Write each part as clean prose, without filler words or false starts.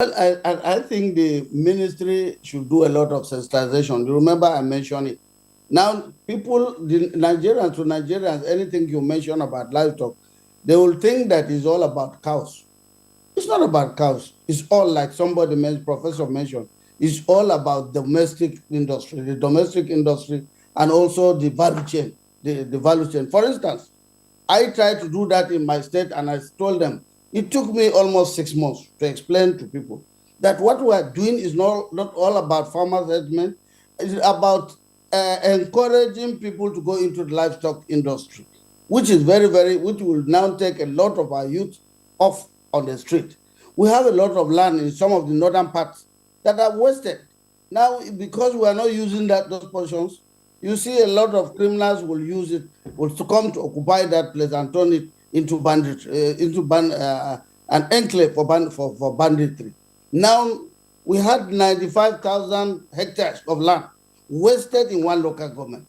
Well, I think the ministry should do a lot of sensitization. You remember I mentioned it. Now, people, the Nigerians to Nigerians, anything you mention about livestock, they will think that it's all about cows. It's not about cows. It's all like somebody mentioned, Professor mentioned, it's all about the domestic industry, and also the value chain, the value chain. For instance, I tried to do that in my state, and I told them it took me almost 6 months to explain to people that what we are doing is not all about farmers' settlement. It's about encouraging people to go into the livestock industry, which is which will now take a lot of our youth off on the street. We have a lot of land in some of the northern parts that are wasted. Now, because we are not using those portions, you see a lot of criminals will use it, will come to occupy that place and turn it into bandit, an enclave for banditry. Now, we had 95,000 hectares of land wasted in one local government.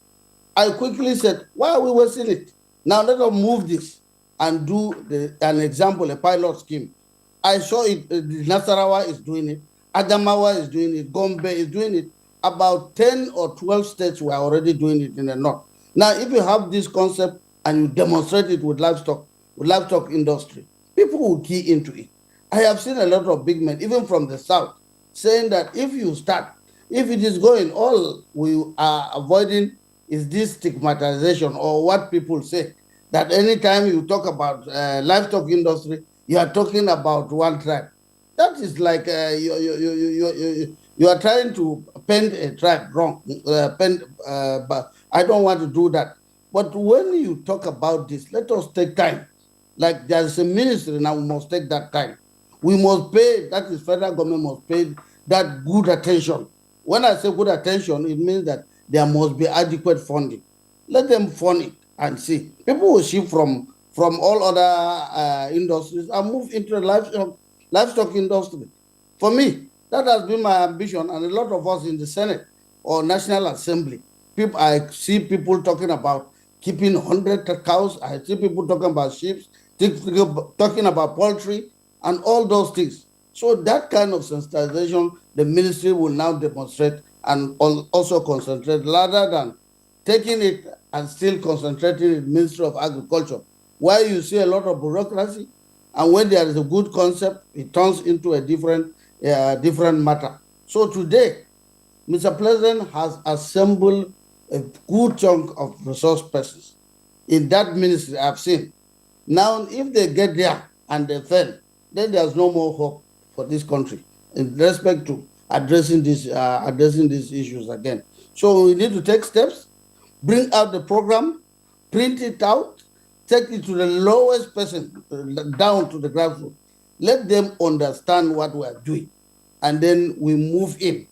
I quickly said, why are we wasting it? Now let us move this and do an example, a pilot scheme. I saw it, Nasarawa is doing it, Adamawa is doing it, Gombe is doing it. About 10 or 12 states were already doing it in the north. Now, if you have this concept and you demonstrate it with livestock industry, people will key into it. I have seen a lot of big men, even from the south, saying that if you start, if it is going, all we are avoiding is this stigmatization, or what people say, that anytime you talk about livestock industry, you are talking about one tribe. That is like you are trying to paint a tribe wrong. But I don't want to do that. But when you talk about this, let us take time. Like there's a ministry now, we must take that time. We must pay, that is, federal government must pay that good attention. When I say good attention, it means that there must be adequate funding. Let them fund it and see. People will shift from all other industries and move into the livestock industry. For me, that has been my ambition, and a lot of us in the Senate or National Assembly. I see people talking about keeping 100 cows. I see people talking about sheep, talking about poultry, and all those things. So that kind of sensitization, the ministry will now demonstrate and also concentrate, rather than taking it and still concentrating in the Ministry of Agriculture, where you see a lot of bureaucracy, and when there is a good concept, it turns into a different matter. So today, Mr. President has assembled a good chunk of resource persons in that ministry I've seen. Now, if they get there and they fail, then there's no more hope for this country in respect to addressing these issues again. So we need to take steps, bring out the program, print it out, take it to the lowest person, down to the grassroots. Let them understand what we are doing, and then we move in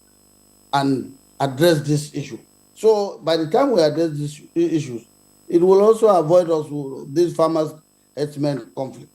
and address this issue. So by the time we address these issues, it will also avoid us this farmers' herdsmen conflict.